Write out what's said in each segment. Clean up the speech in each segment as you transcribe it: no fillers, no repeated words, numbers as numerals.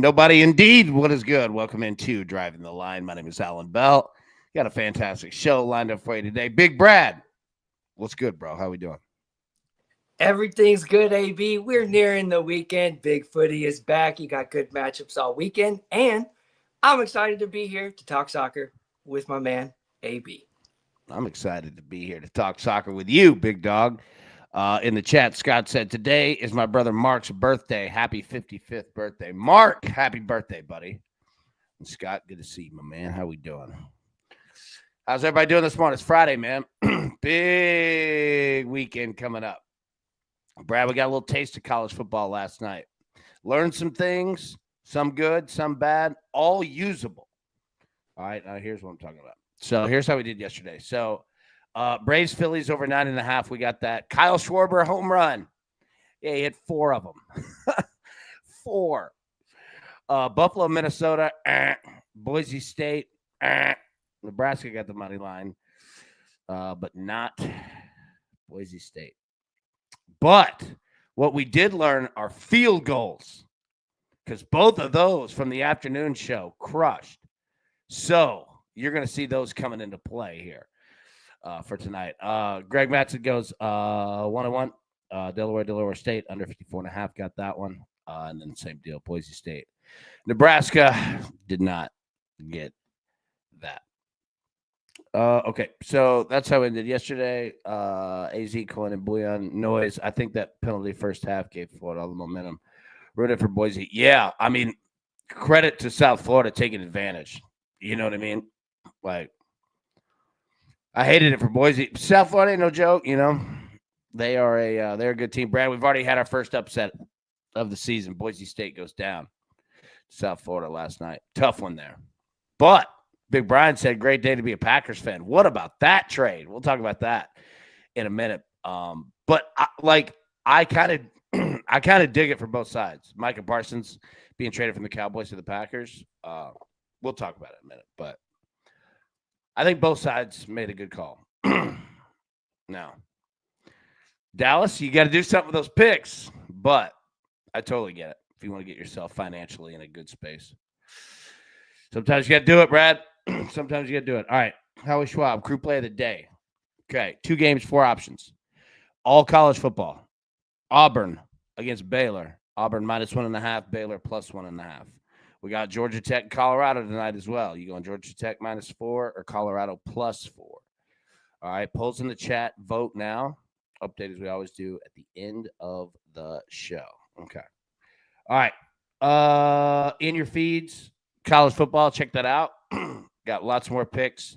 Nobody indeed. What is good? Welcome into Driving the Line. My name is Alan Bell. Got a fantastic show lined up for you today. Big Brad, what's good, bro? How we doing? Everything's good, AB. We're nearing the weekend. Big Footy is back. You got good matchups all weekend. And I'm excited to be here to talk soccer with my man, AB. I'm excited to be here to talk soccer with you, big dog. In the chat, Scott said, today is my brother Mark's birthday. Happy 55th birthday. Mark, happy birthday, buddy. And Scott, good to see you, my man. How we doing? How's everybody doing this morning? It's Friday, man. Big weekend coming up. Brad, we got a little taste of college football last night. Learned some things, some good, some bad, all usable. All right, now here's what I'm talking about. So here's how we did yesterday. So Braves Phillies over 9.5. We got that. Kyle Schwarber home run. Yeah, he hit 4 of them. 4. Buffalo, Minnesota. Boise State. Nebraska got the money line. But not Boise State. But what we did learn are field goals. Because both of those from the afternoon show crushed. So you're going to see those coming into play here. For tonight. Greg Matson goes 1-1. Delaware State under 54.5 got that one. And then same deal, Boise State. Nebraska did not get that. Okay, so that's how we ended yesterday. AZ, Cohen, and Bouillon noise. I think that penalty first half gave Florida all the momentum. Rooted for Boise. Yeah, I mean, credit to South Florida taking advantage. You know what I mean? Like, I hated it for Boise. South Florida ain't no joke, you know. They're a good team. Brad, we've already had our first upset of the season. Boise State goes down to South Florida last night. Tough one there. But Big Brian said, great day to be a Packers fan. What about that trade? We'll talk about that in a minute. But I kind of dig it for both sides. Micah Parsons being traded from the Cowboys to the Packers. We'll talk about it in a minute, but I think both sides made a good call. Now, Dallas, you got to do something with those picks, but I totally get it if you want to get yourself financially in a good space. Sometimes you got to do it, Brad. Sometimes you got to do it. All right, Howie Schwab, crew play of the day. Okay, 2 games, 4 options. All college football. Auburn against Baylor. Auburn -1.5, Baylor +1.5. We got Georgia Tech, Colorado tonight as well. You going Georgia Tech -4 or Colorado +4? All right, polls in the chat. Vote now. Update as we always do at the end of the show. Okay. All right. In your feeds, college football. Check that out. Got lots more picks.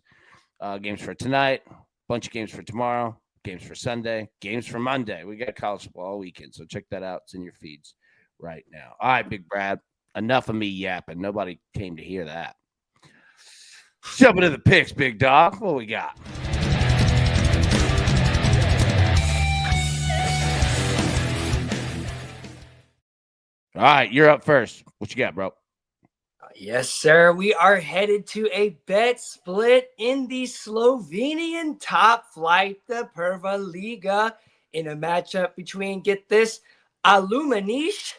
Games for tonight. Bunch of games for tomorrow. Games for Sunday. Games for Monday. We got college football all weekend, so check that out. It's in your feeds right now. All right, Big Brad. Enough of me yapping. Nobody came to hear that. Jump into the picks, big dog. What we got? All right, you're up first. What you got, bro? Yes, sir. We are headed to a bet split in the Slovenian top flight, the Prva Liga, in a matchup between, get this, Aluminiš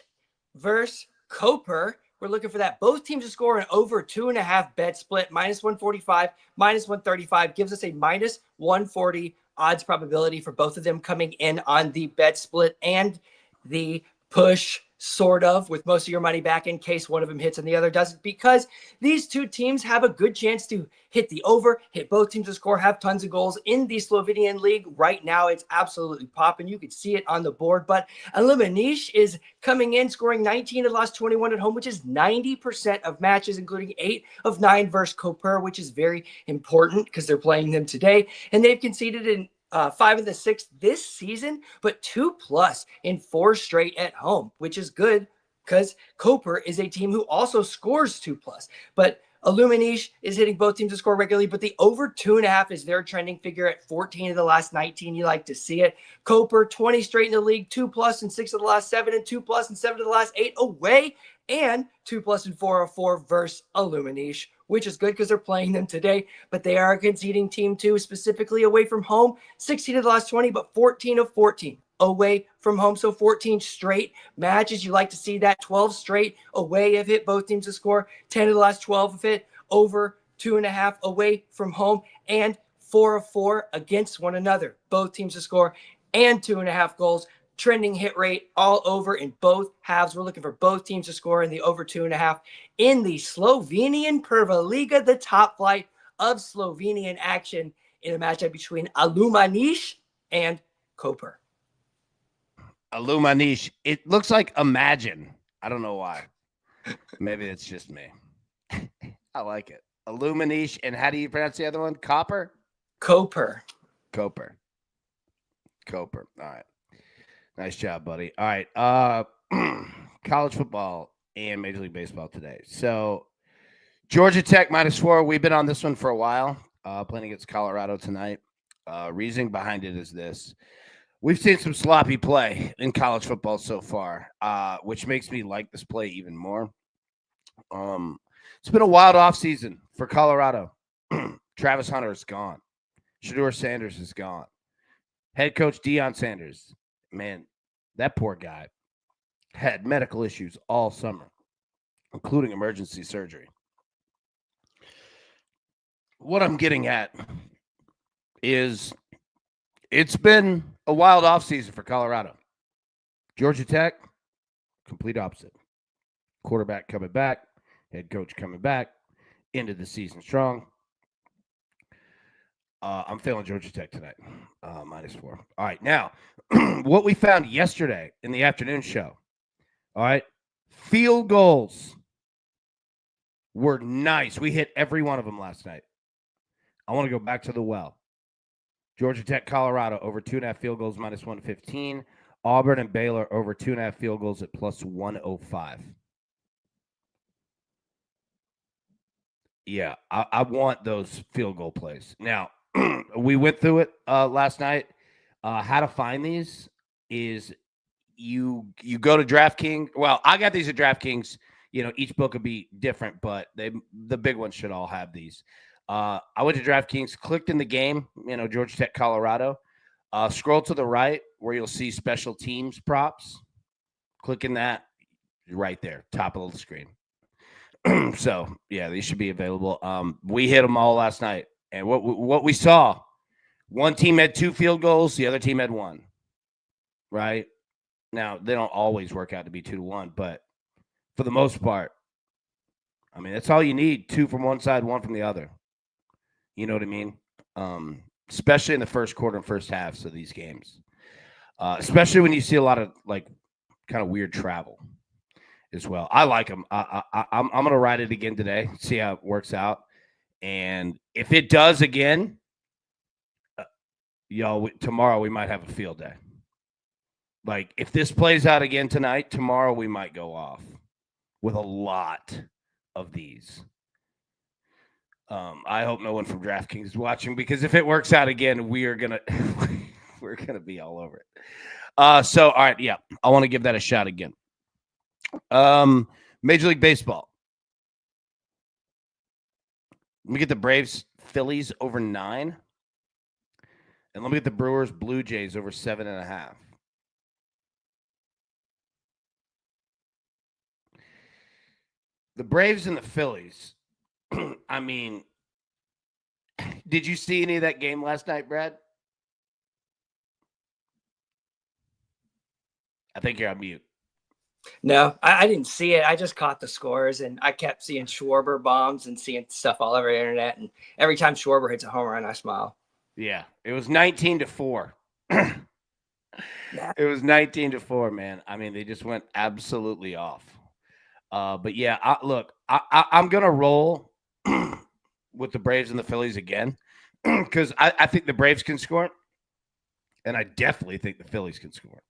versus Koper. We're looking for that. Both teams to score an over 2.5 bet split, -145, -135, gives us a -140 odds probability for both of them coming in on the bet split and the push, sort of, with most of your money back in case one of them hits and the other doesn't, because these two teams have a good chance to hit the over, hit both teams to score, have tons of goals in the Slovenian league. Right now, it's absolutely popping. You can see it on the board, but Aluminiš is coming in, scoring 19 of the last 21 at home, which is 90% of matches, including 8 of 9 versus Koper, which is very important because they're playing them today. And they've conceded in 5 of the 6 this season, but 2+ in 4 straight at home, which is good because Koper is a team who also scores 2+. But Aluminiš is hitting both teams to score regularly, but the over 2.5 is their trending figure at 14 of the last 19. You like to see it. Koper, 20 straight in the league, 2+ in 6 of the last 7, and 2+ in 7 of the last 8 away, and 2+ in 4 of 4 versus Aluminiš, which is good because they're playing them today, but they are a conceding team too, specifically away from home. 16 of the last 20, but 14 of 14 away from home. So 14 straight matches. You like to see that. 12 straight away have hit both teams to score. 10 of the last 12 have hit over 2.5 away from home, and 4 of 4 against one another. Both teams to score and 2.5 goals. Trending hit rate all over in both halves. We're looking for both teams to score in the over 2.5 in the Slovenian Prva Liga, the top flight of Slovenian action in a matchup between Alumaniš and Koper. Alumaniš. It looks like Imagine. I don't know why. Maybe it's just me. I like it. Alumaniš. And how do you pronounce the other one? Koper? Koper. All right. Nice job, buddy. All right. College football and Major League Baseball today. So Georgia Tech -4. We've been on this one for a while. Playing against Colorado tonight. Reasoning behind it is this. We've seen some sloppy play in college football so far, which makes me like this play even more. It's been a wild offseason for Colorado. Travis Hunter is gone. Shedeur Sanders is gone. Head coach Deion Sanders, man, that poor guy had medical issues all summer, including emergency surgery. What I'm getting at is it's been a wild offseason for Colorado. Georgia Tech, complete opposite. Quarterback coming back, head coach coming back, end of the season strong. I'm feeling Georgia Tech tonight, -4. All right, now, what we found yesterday in the afternoon show, all right, field goals were nice. We hit every one of them last night. I want to go back to the well. Georgia Tech, Colorado, over 2.5 field goals, -115. Auburn and Baylor, over 2.5 field goals at +105. Yeah, I want those field goal plays. Now, we went through it last night. How to find these is you go to DraftKings. Well, I got these at DraftKings. You know, each book will be different, but the big ones should all have these. I went to DraftKings, clicked in the game, Georgia Tech, Colorado. Scroll to the right where you'll see special teams props. Click in that right there, top of the screen. So, yeah, these should be available. We hit them all last night. And what we saw, one team had 2 field goals, the other team had 1. Right? Now, they don't always work out to be 2-1, but for the most part, I mean, that's all you need, 2 from one side, 1 from the other. You know what I mean? Especially in the first quarter and first halves of these games. Especially when you see a lot of, like, kind of weird travel as well. I like them. I'm going to ride it again today, see how it works out. And if it does again, tomorrow we might have a field day. Like, if this plays out again tonight, tomorrow we might go off with a lot of these. I hope no one from DraftKings is watching, because if it works out again, we're gonna be all over it. So, all right, yeah, I want to give that a shot again. Major League Baseball. Let me get the Braves Phillies over 9. And let me get the Brewers Blue Jays over 7.5. The Braves and the Phillies. I mean, did you see any of that game last night, Brad? I think you're on mute. No, I didn't see it. I just caught the scores, and I kept seeing Schwarber bombs and seeing stuff all over the internet. And every time Schwarber hits a home run, I smile. Yeah, it was 19-4. It was 19-4, man. I mean, they just went absolutely off. But yeah, I'm gonna roll with the Braves and the Phillies again, because I think the Braves can score, and I definitely think the Phillies can score.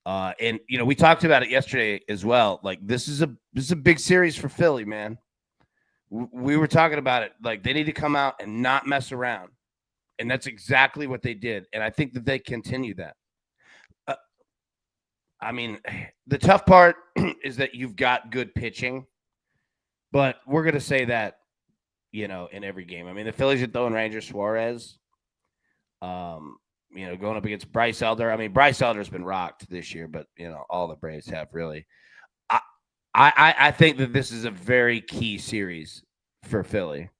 And we talked about it yesterday as well. Like, this is a big series for Philly, man. We were talking about it. Like, they need to come out and not mess around, and that's exactly what they did. And I think that they continue that. I mean, the tough part is that you've got good pitching, but we're gonna say that in every game. I mean, the Phillies are throwing Ranger Suarez. going up against Bryce Elder. I mean, Bryce Elder's been rocked this year, but all the Braves have really. I think that this is a very key series for Philly.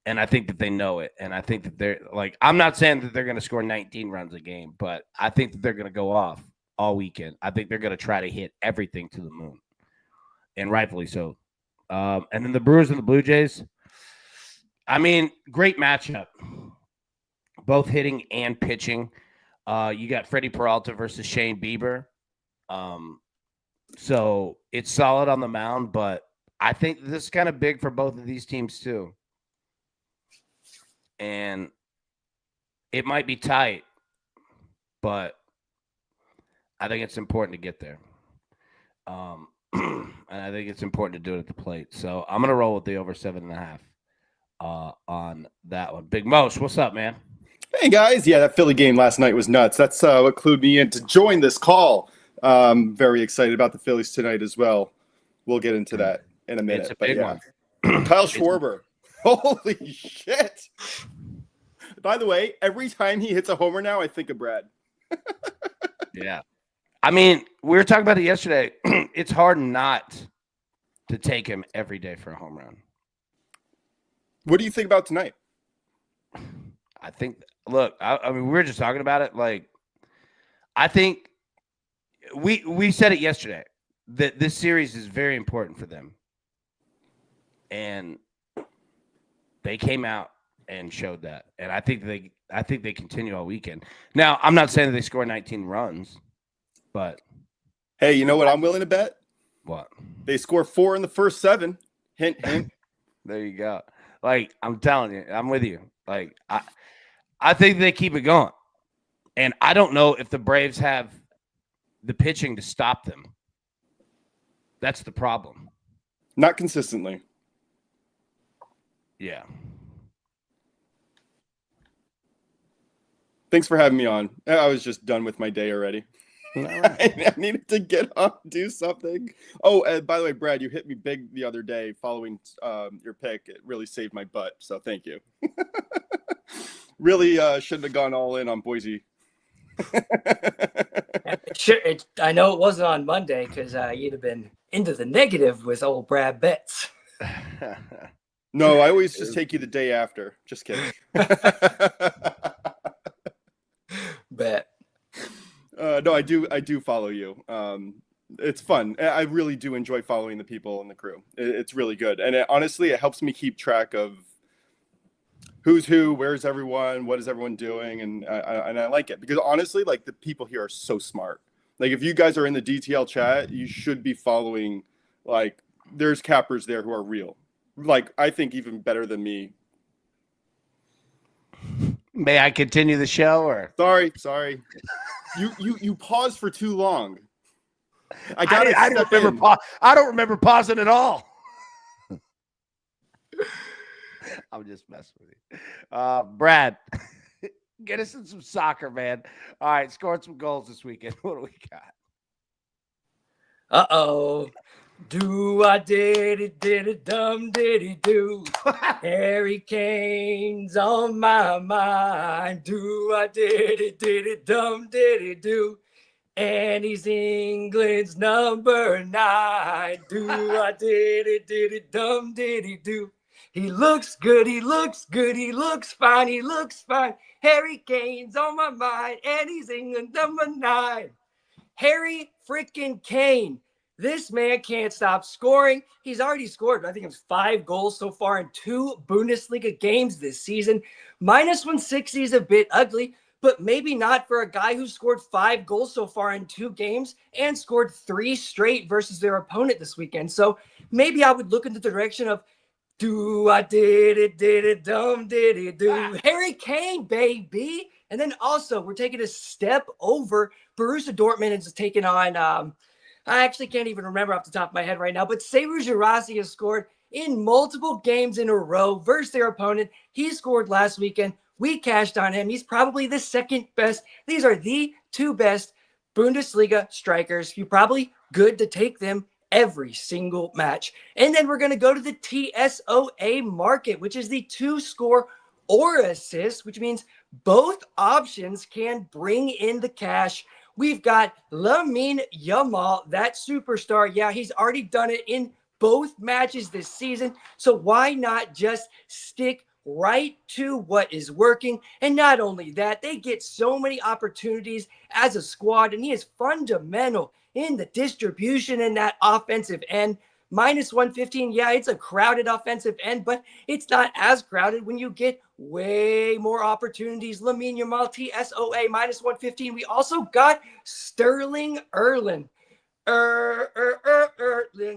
And I think that they know it. And I think that they're I'm not saying that they're going to score 19 runs a game, but I think that they're going to go off all weekend. I think they're going to try to hit everything to the moon, and rightfully so. And then the Brewers and the Blue Jays. I mean, great matchup, both hitting and pitching. You got Freddie Peralta versus Shane Bieber. So it's solid on the mound, but I think this is kind of big for both of these teams too. And it might be tight, but I think it's important to get there. And I think it's important to do it at the plate. So I'm going to roll with the over 7.5 on that one. Big Mos, what's up, man? Hey, guys. Yeah, that Philly game last night was nuts. That's what clued me in to join this call. Very excited about the Phillies tonight as well. We'll get into that in a minute. It's a big one. Kyle Schwarber. Holy shit. By the way, every time he hits a homer now, I think of Brad. Yeah. I mean, we were talking about it yesterday. It's hard not to take him every day for a home run. What do you think about tonight? I think, look, I mean, we were just talking about it. I think we said it yesterday that this series is very important for them. And they came out and showed that. And I think they continue all weekend. Now, I'm not saying that they score 19 runs, but hey, you know what I'm willing to bet? What? They score 4 in the first 7. Hint, hint. There you go. I'm telling you, I'm with you. I think they keep it going. And I don't know if the Braves have the pitching to stop them. That's the problem. Not consistently. Yeah. Thanks for having me on. I was just done with my day already. I needed to get on, do something. Oh, by the way, Brad, you hit me big the other day following your pick. It really saved my butt, so thank you. Really shouldn't have gone all in on Boise. Sure, I know it wasn't on Monday because you'd have been into the negative with old Brad Betts. No, I always just take you the day after. Just kidding. Bet. No, I do follow you. It's fun. I really do enjoy following the people in the crew. It's really good, and honestly, it helps me keep track of who's who, where's everyone, what is everyone doing, and I like it because honestly, the people here are so smart. If you guys are in the DTL chat, you should be following. There's cappers there who are real. I think even better than me. May I continue the show or? Sorry. You paused for too long. I don't remember pausing at all. I'm just messing with you. Brad, get us in some soccer, man. All right, scored some goals this weekend. What do we got? Uh-oh. Do I did it, dumb did he do? Harry Kane's on my mind. Do I did it, dumb did he do? And he's England's number 9. Do I did it, dumb did he do? He looks good, he looks fine. Harry Kane's on my mind, and he's England number 9. Harry freaking Kane. This man can't stop scoring. He's already scored, I think it's 5 goals so far in 2 Bundesliga games this season. Minus 160 is a bit ugly, but maybe not for a guy who scored 5 goals so far in 2 games and scored 3 straight versus their opponent this weekend. So maybe I would look in the direction of, do I did it, dumb did it do? Harry Kane, baby. And then also, we're taking a step over. Borussia Dortmund is taking on, I actually can't even remember off the top of my head right now, but Seru Girassi has scored in multiple games in a row versus their opponent. He scored last weekend. We cashed on him. He's probably the second best. These are the 2 best Bundesliga strikers. You're probably good to take them every single match. And then we're going to go to the TSOA market, which is the 2 score or assist, which means both options can bring in the cash. We've got Lamine Yamal, that superstar. Yeah, he's already done it in both matches this season. So why not just stick right to what is working? And not only that, they get so many opportunities as a squad, and he is fundamental in the distribution in that offensive end. Minus 115, yeah, it's a crowded offensive end, but it's not as crowded when you get way more opportunities. Lamine Yamal, TSOA, minus 115. We also got Sterling Erling. Erling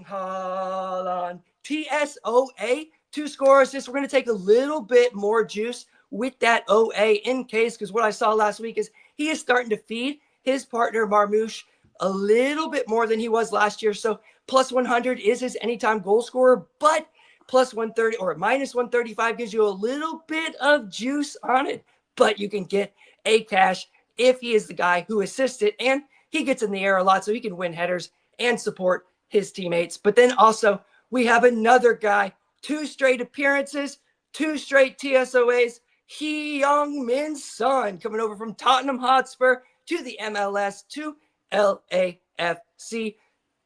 Haaland, TSOA, 2 score assists. We're going to take a little bit more juice with that OA in case, because what I saw last week is he is starting to feed his partner Marmouche a little bit more than he was last year. So plus 100 is his anytime goal scorer, but plus 130 or minus 135 gives you a little bit of juice on it, but you can get a cash if he is the guy who assists it, and he gets in the air a lot so he can win headers and support his teammates. But then also we have another guy, 2 straight appearances, 2 straight TSOAs, Heung-min Son, coming over from Tottenham Hotspur to the MLS to LAFC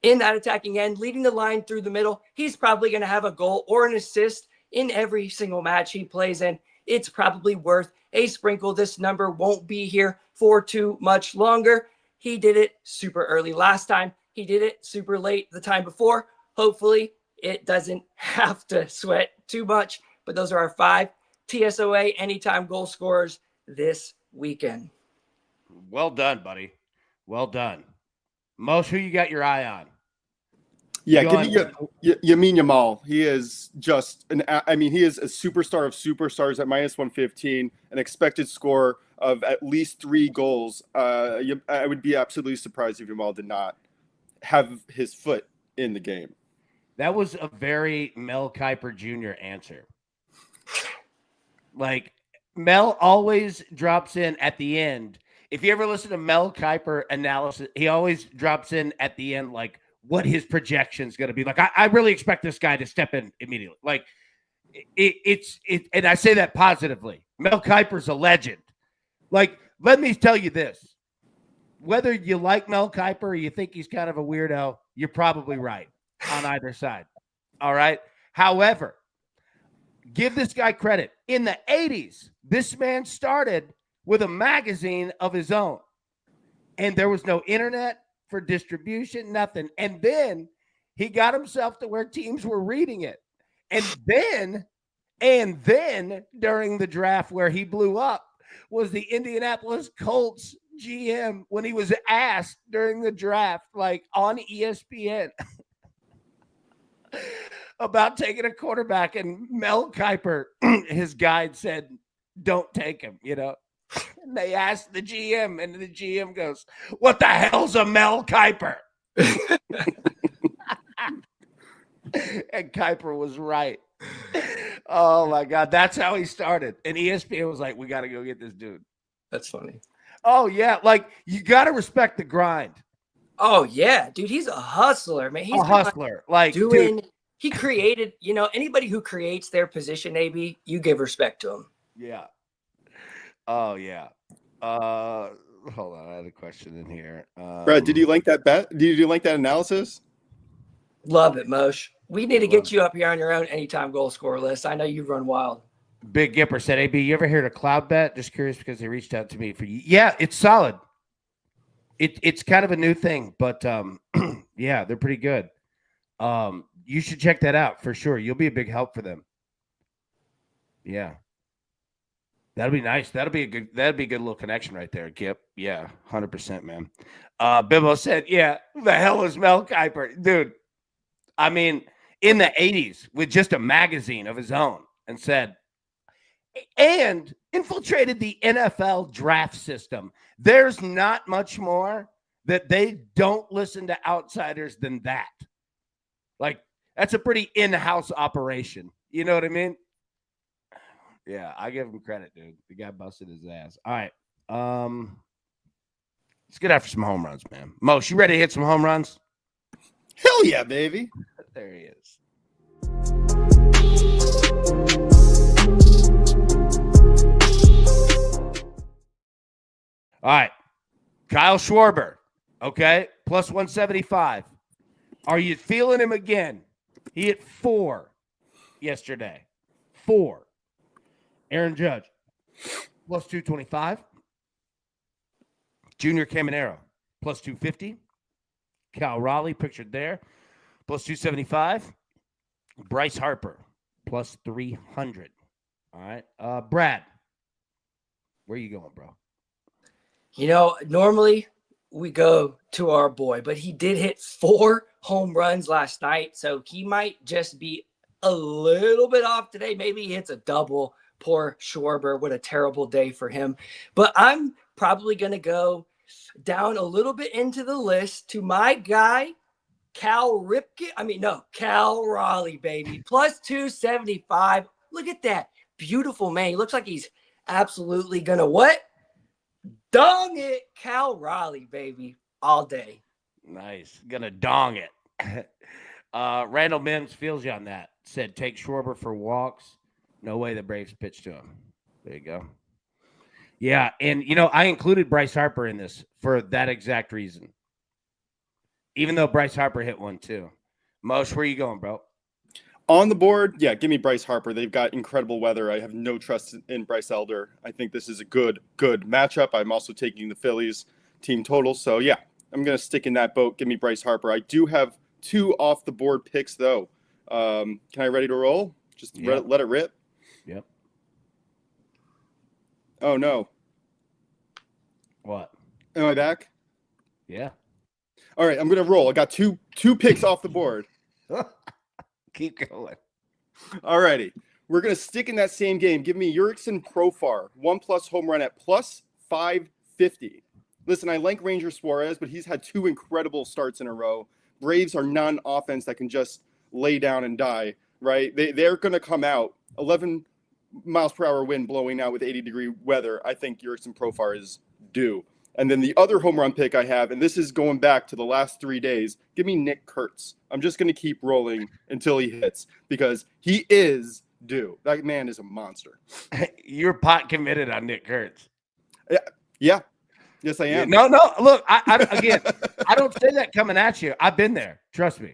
in that attacking end, leading the line through the middle. He's probably going to have a goal or an assist in every single match he plays in. It's probably worth a sprinkle. This number won't be here for too much longer. He did it super early last time. He did it super late the time before. Hopefully it doesn't have to sweat too much, but those are our 5 TSOA anytime goal scorers this weekend. Well done, buddy. Well done. Most, who you got your eye on? Yeah, Lamine Yamal. He is just he is a superstar of superstars at minus 115, an expected score of at least 3 goals. I would be absolutely surprised if Yamal did not have his foot in the game. That was a very Mel Kiper Jr. answer. Like, Mel always drops in at the end. If you ever listen to Mel Kiper analysis, he always drops in at the end, like, what his projection is going to be. Like, I really expect this guy to step in immediately. Like, it's and I say that positively. Mel Kiper's a legend. Like, let me tell you this. Whether you like Mel Kiper or you think he's kind of a weirdo, you're probably right on either side. All right? However, give this guy credit. In the 80s, this man started with a magazine of his own. And there was no internet for distribution, nothing. And then he got himself to where teams were reading it. And then during the draft where he blew up was the Indianapolis Colts GM when he was asked during the draft, like on ESPN, about taking a quarterback. And Mel Kiper, his guide, said, don't take him, you know. And they asked the GM, and the GM goes, what the hell's a Mel Kiper? And Kiper was right. Oh, my God. That's how he started. And ESPN was like, we got to go get this dude. That's funny. Oh, yeah. Like, you got to respect the grind. Oh, yeah. Dude, he's a hustler, man. He's a hustler. Like, dude. He created, you know, anybody who creates their position, AB, you give respect to him. Yeah. Oh, yeah. Hold on. I had a question in here. Brad, did you like that bet? Did you like that analysis? Love it, Mosh. We need to get you up here on your own anytime goal scorer list. I know you run wild. Big Gipper said, AB, you ever heard of Cloud Bet? Just curious because they reached out to me for you. Yeah, it's solid. It's kind of a new thing, but yeah, they're pretty good. You should check that out for sure. You'll be a big help for them. Yeah. That'll be nice. That'd be a good little connection right there, Gip. Yeah, 100%, man. Bibbo said, yeah, who the hell is Mel Kiper? Dude, I mean, in the 80s with just a magazine of his own and infiltrated the NFL draft system. There's not much more that they don't listen to outsiders than that. Like, that's a pretty in-house operation. You know what I mean? Yeah, I give him credit, dude. The guy busted his ass. All right. Let's get after some home runs, man. Most, you ready to hit some home runs? Hell yeah, baby. There he is. All right. Kyle Schwarber, okay, plus 175. Are you feeling him again? He hit 4 yesterday. 4. Aaron Judge, plus 225. Junior Caminero, plus 250. Cal Raleigh, pictured there, plus 275. Bryce Harper, plus 300. All right. Brad, where you going, bro? Normally we go to our boy, but he did hit 4 home runs last night, so he might just be a little bit off today. Maybe he hits a double. Poor Schwarber, what a terrible day for him. But I'm probably going to go down a little bit into the list to my guy, Cal Raleigh, baby. Plus 275. Look at that. Beautiful man. He looks like he's absolutely going to what? Dong it, Cal Raleigh, baby, all day. Nice. Gonna dong it. Randall Mims feels you on that. Said take Schwarber for walks. No way the Braves pitch to him. There you go. Yeah, and I included Bryce Harper in this for that exact reason. Even though Bryce Harper hit one too. Mosh, where you going, bro? On the board, yeah, give me Bryce Harper. They've got incredible weather. I have no trust in Bryce Elder. I think this is a good matchup. I'm also taking the Phillies team total. So, yeah, I'm going to stick in that boat. Give me Bryce Harper. I do have 2 off-the-board picks, though. Can I ready to roll? Just let it rip? Yep. Oh, no. What? Am I back? Yeah. All right, I'm going to roll. I got two picks off the board. Keep going. All righty. We're going to stick in that same game. Give me Jurickson Profar, 1+ home run at plus 550. Listen, I like Ranger Suarez, but he's had 2 incredible starts in a row. Braves are non-offense that can just lay down and die, right? They're going to come out 11 miles per hour wind blowing out with 80-degree weather. I think Jurickson Profar is due. And then the other home run pick I have, and this is going back to the last 3 days, give me Nick Kurtz. I'm just going to keep rolling until he hits because he is due. That man is a monster. You're pot committed on Nick Kurtz. Yeah. Yes, I am. No. Look, I don't say that coming at you. I've been there. Trust me.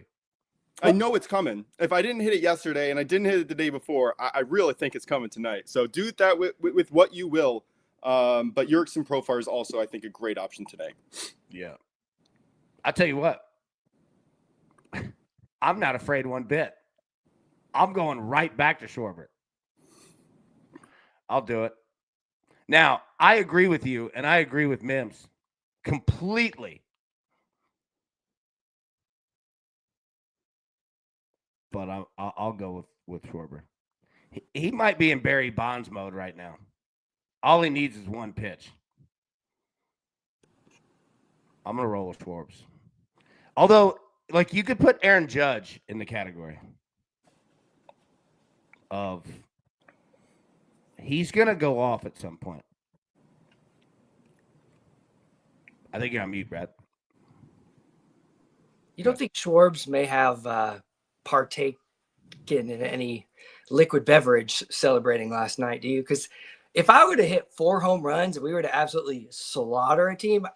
I know it's coming. If I didn't hit it yesterday and I didn't hit it the day before, I really think it's coming tonight. So do that with what you will. But Jurickson Profar is also, I think, a great option today. Yeah. I'll tell you what. I'm not afraid one bit. I'm going right back to Schwarber. I'll do it. Now, I agree with you, and I agree with Mims completely. But I'll go with Schwarber. He might be in Barry Bonds mode right now. All he needs is one pitch. I'm going to roll with Schwarbs. Although, like, you could put Aaron Judge in the category of he's going to go off at some point. I think you're on mute, Brad. You don't think Schwarbs may have partaken in any liquid beverage celebrating last night, do you? Because if I were to hit 4 home runs and we were to absolutely slaughter a team,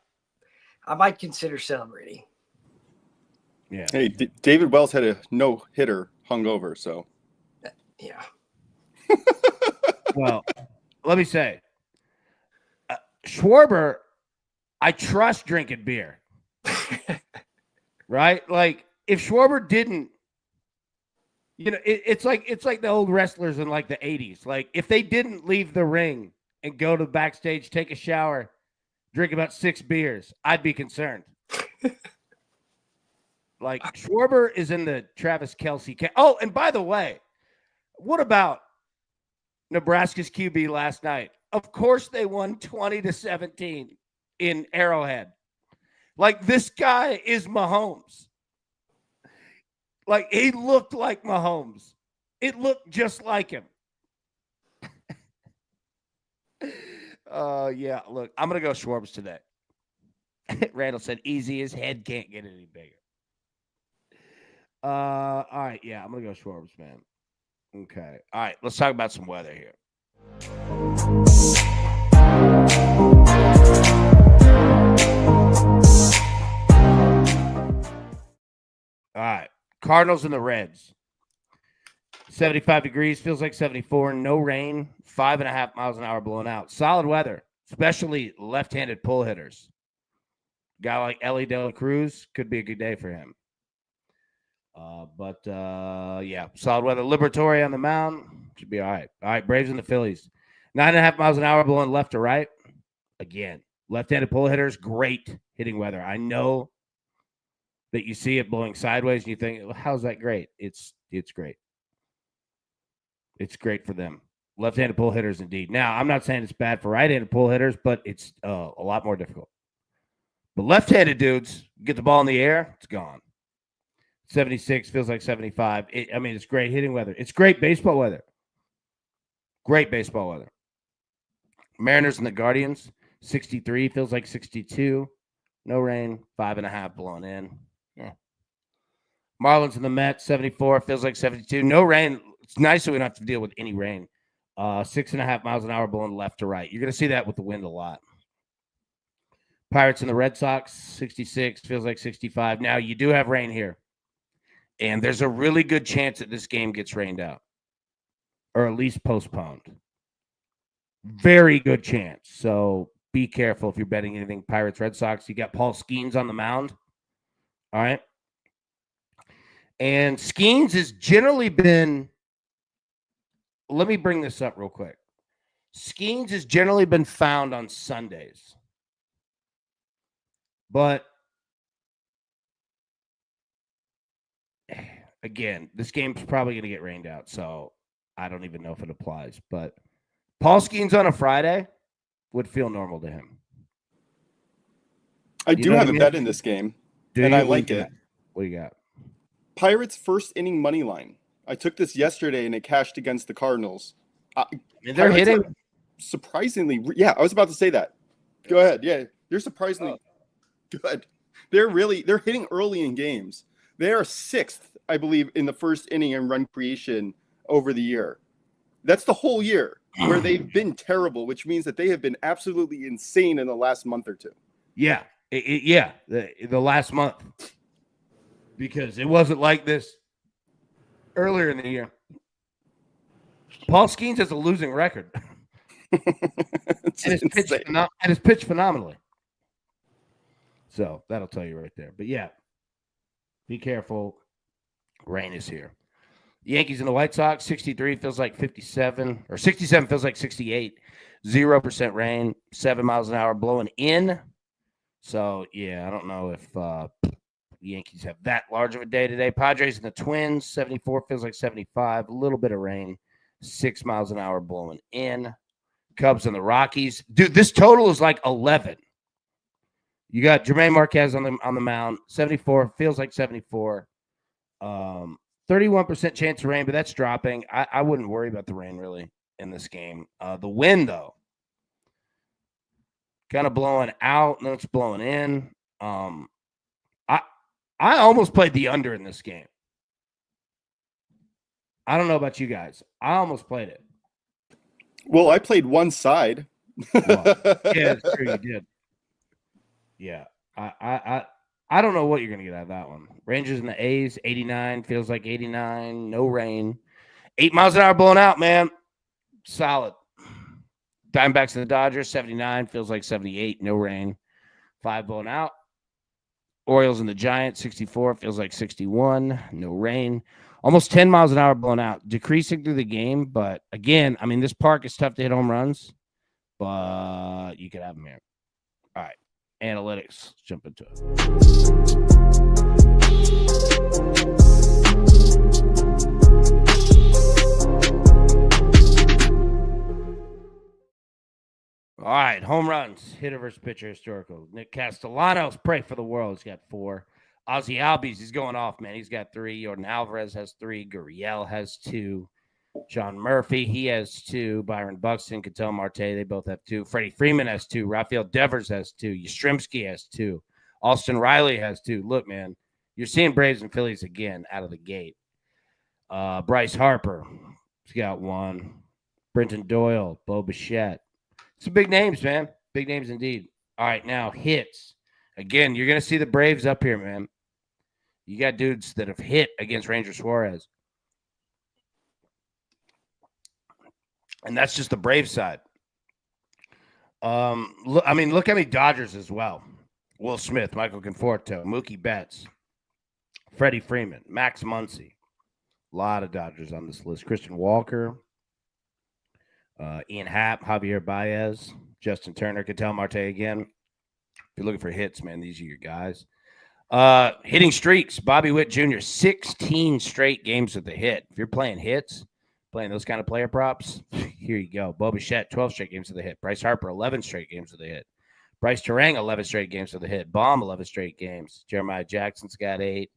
I might consider celebrating. Yeah. Hey, David Wells had a no-hitter hungover, so. Yeah. Well, let me say, Schwarber, I trust drinking beer. Right? Like, if Schwarber didn't, it's like the old wrestlers in like the 80s. Like, if they didn't leave the ring and go to backstage, take a shower, drink about 6 beers, I'd be concerned. Like, Schwarber is in the Travis Kelce. Oh, and by the way, what about Nebraska's QB last night? Of course they won 20-17 in Arrowhead. Like, this guy is Mahomes. Like, he looked like Mahomes. It looked just like him. Yeah, look, I'm going to go Schwarbs today. Randall said, easy, his head can't get any bigger. All right, yeah, I'm going to go Schwarbs, man. Okay. All right, let's talk about some weather here. Cardinals and the Reds. 75 degrees, feels like 74. No rain, 5.5 miles an hour blowing out. Solid weather, especially left-handed pull hitters. Guy like Ellie De La Cruz could be a good day for him. But yeah, solid weather. Liberatore on the mound should be all right. All right, Braves and the Phillies. 9.5 miles an hour blowing left to right. Again, left-handed pull hitters, great hitting weather. I know that you see it blowing sideways and you think, well, how's that great? It's great. It's great for them. Left-handed pull hitters, indeed. Now, I'm not saying it's bad for right-handed pull hitters, but it's a lot more difficult. But left-handed dudes get the ball in the air, it's gone. 76 feels like 75. It's great hitting weather. It's great baseball weather. Great baseball weather. Mariners and the Guardians, 63 feels like 62. No rain, 5.5 blowing in. Yeah. Marlins and the Mets, 74 feels like 72. No rain. It's nice that we don't have to deal with any rain. 6.5 miles an hour blowing left to right. You're going to see that with the wind a lot. Pirates and the Red Sox, 66 feels like 65. Now, you do have rain here. And there's a really good chance that this game gets rained out. Or at least postponed. Very good chance. So be careful if you're betting anything Pirates, Red Sox. You got Paul Skeens on the mound. All right. And Skeens has generally been, let me bring this up real quick. Skeens has generally been found on Sundays. But again, this game's probably going to get rained out, so I don't even know if it applies. But Paul Skeens on a Friday would feel normal to him. I do have a bet in this game, and I like it. What do you got? Pirates first inning money line. I took this yesterday, and it cashed against the Cardinals. They're hitting surprisingly. Yeah, I was about to say that. Go ahead. Yeah, they're surprisingly good. They're hitting early in games. They are 6th, I believe, in the first inning in run creation over the year. That's the whole year where they've been terrible, which means that they have been absolutely insane in the last month or two. Yeah, the last month. Because it wasn't like this earlier in the year. Paul Skeens has a losing record. and it's pitched phenomenally. So that'll tell you right there. But yeah, be careful. Rain is here. The Yankees and the White Sox, 63 feels like 57, or 67 feels like 68. 0% rain, 7 miles an hour blowing in. So, yeah, I don't know if the Yankees have that large of a day today. Padres and the Twins, 74 feels like 75. A little bit of rain, 6 miles an hour blowing in. Cubs and the Rockies. Dude, this total is like 11. You got Jermaine Marquez on the mound, 74, feels like 74. 31% chance of rain, but that's dropping. I wouldn't worry about the rain really in this game. The wind, though, kind of blowing out, and then it's blowing in. I almost played the under in this game. I don't know about you guys. I almost played it. Well, I played one side. Well, yeah, that's true. You did. Yeah, I don't know what you're going to get out of that one. Rangers and the A's, 89, feels like 89, no rain. 8 miles an hour blowing out, man. Solid. Diamondbacks and the Dodgers, 79, feels like 78, no rain. 5 blowing out. Orioles and the Giants, 64, feels like 61, no rain. Almost 10 miles an hour blowing out. Decreasing through the game, but again, I mean, this park is tough to hit home runs, but you could have them here. All right. Analytics. Let's jump into it. All right, home runs, hitter versus pitcher, historical. Nick Castellanos, pray for the world. He's got 4. Ozzy Albies, he's going off, man. He's got 3. Jordan Alvarez has 3. Gurriel has 2. John Murphy, he has 2. Byron Buxton, Ketel Marte, they both have 2. Freddie Freeman has 2. Rafael Devers has 2. Yastrzemski has 2. Austin Riley has 2. Look, man, you're seeing Braves and Phillies again out of the gate. Bryce Harper, he's got 1. Brenton Doyle, Bo Bichette. Some big names, man. Big names indeed. All right, now hits. Again, you're going to see the Braves up here, man. You got dudes that have hit against Ranger Suarez. And that's just the Brave side. Look how many Dodgers as well. Will Smith, Michael Conforto, Mookie Betts, Freddie Freeman, Max Muncy. A lot of Dodgers on this list. Christian Walker, Ian Happ, Javier Baez, Justin Turner, Ketel Marte again. If you're looking for hits, man, these are your guys. Hitting streaks, Bobby Witt Jr., 16 straight games with a hit. If you're playing hits, playing those kind of player props, here you go. Bo Bichette, 12 straight games with a hit. Bryce Harper, 11 straight games with a hit. Bryce Terang, 11 straight games with a hit. Baum, 11 straight games. Jeremiah Jackson's got 8.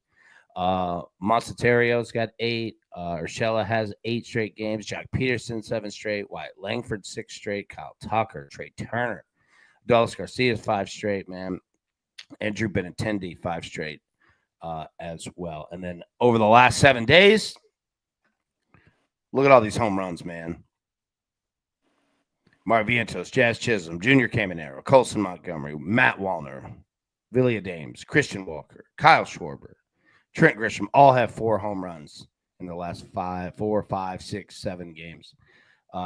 Monteterio's got 8. Urshela has 8 straight games. Jack Peterson, 7 straight. Wyatt Langford, 6 straight. Kyle Tucker, Trey Turner. Dallas Garcia's 5 straight, man. Andrew Benintendi, 5 straight as well. And then over the last 7 days, look at all these home runs, man. Mark Vientos, Jazz Chisholm, Junior Caminero, Colson Montgomery, Matt Wallner, Villia Dames, Christian Walker, Kyle Schwarber, Trent Grisham all have 4 home runs in the last 4, 5, 6, 7 games.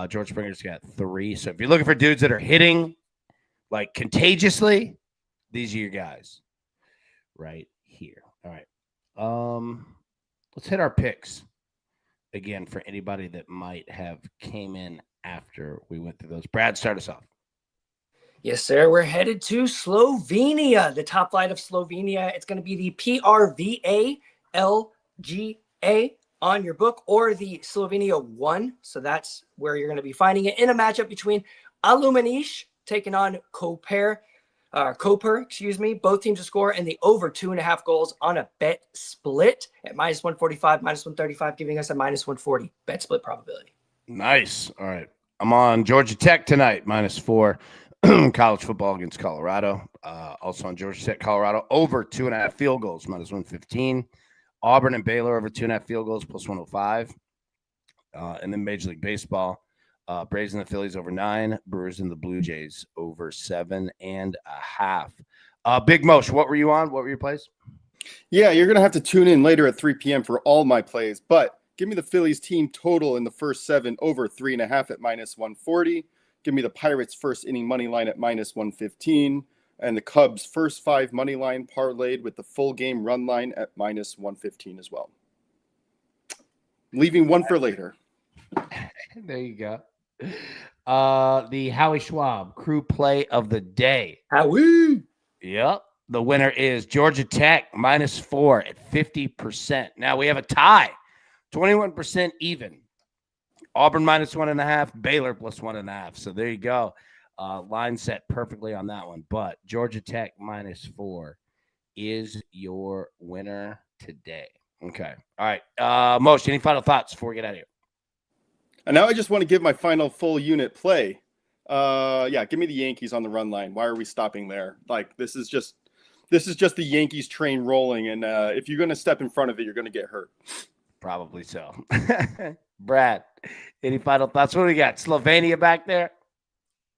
George Springer's got 3. So if you're looking for dudes that are hitting like contagiously, these are your guys right here. All right. Let's hit our picks again for anybody that might have came in after we went through those. Brad, start us off. Yes, sir. We're headed to Slovenia, the top flight of Slovenia. It's going to be the PRVA LGA on your book, or the Slovenia 1. So that's where you're going to be finding it in a matchup between Aluminish taking on Koper. Both teams to score in the over 2.5 goals on a bet split at -145, -135, giving us a -140 bet split probability. Nice. All right. I'm on Georgia Tech tonight, -4. College football against Colorado. Also on Georgia Tech, Colorado, over 2.5 field goals, -115. Auburn and Baylor over 2.5 field goals, +105. And then Major League Baseball, Braves and the Phillies over 9, Brewers and the Blue Jays over 7.5. Big Mosh, what were you on? What were your plays? Yeah, you're going to have to tune in later at 3 p.m. for all my plays, but give me the Phillies team total in the first 7 over 3.5 at -140. Give me the Pirates first inning money line at -115, and the Cubs first 5 money line parlayed with the full game run line at -115 as well. Leaving one for later. There you go. The Howie Schwab crew play of the day. Howie. Yep. The winner is Georgia Tech -4 at 50%. Now we have a tie, 21% even. Auburn -1.5, Baylor +1.5. So there you go. Line set perfectly on that one. But Georgia Tech -4 is your winner today. Okay. All right. Mosh, any final thoughts before we get out of here? And now I just want to give my final full unit play. Give me the Yankees on the run line. Why are we stopping there? Like, this is just the Yankees train rolling, and if you're going to step in front of it, you're going to get hurt. Probably so. Brad, any final thoughts? What do we got? Slovenia back there?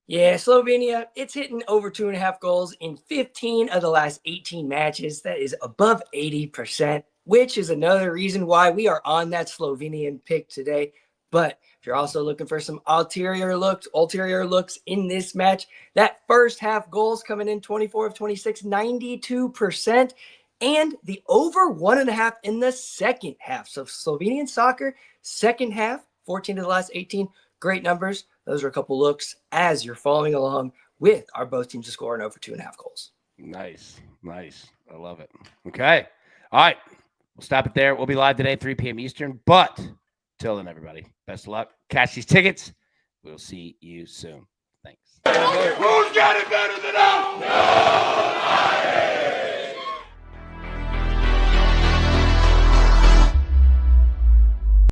Yeah, Slovenia, it's hitting over 2.5 goals in 15 of the last 18 matches. That is above 80%, which is another reason why we are on that Slovenian pick today. But if you're also looking for some ulterior looks in this match, that first half goals coming in 24 of 26, 92%, and the over 1.5 in the second half. So Slovenian soccer, second half, 14 of the last 18, great numbers. Those are a couple looks as you're following along with our both teams to score in over 2.5 goals. Nice. I love it. Okay. All right. We'll stop it there. We'll be live today, 3 p.m. Eastern. But till then, everybody, best of luck. Cash these tickets. We'll see you soon. Thanks. Who's got it better than us? Nobody!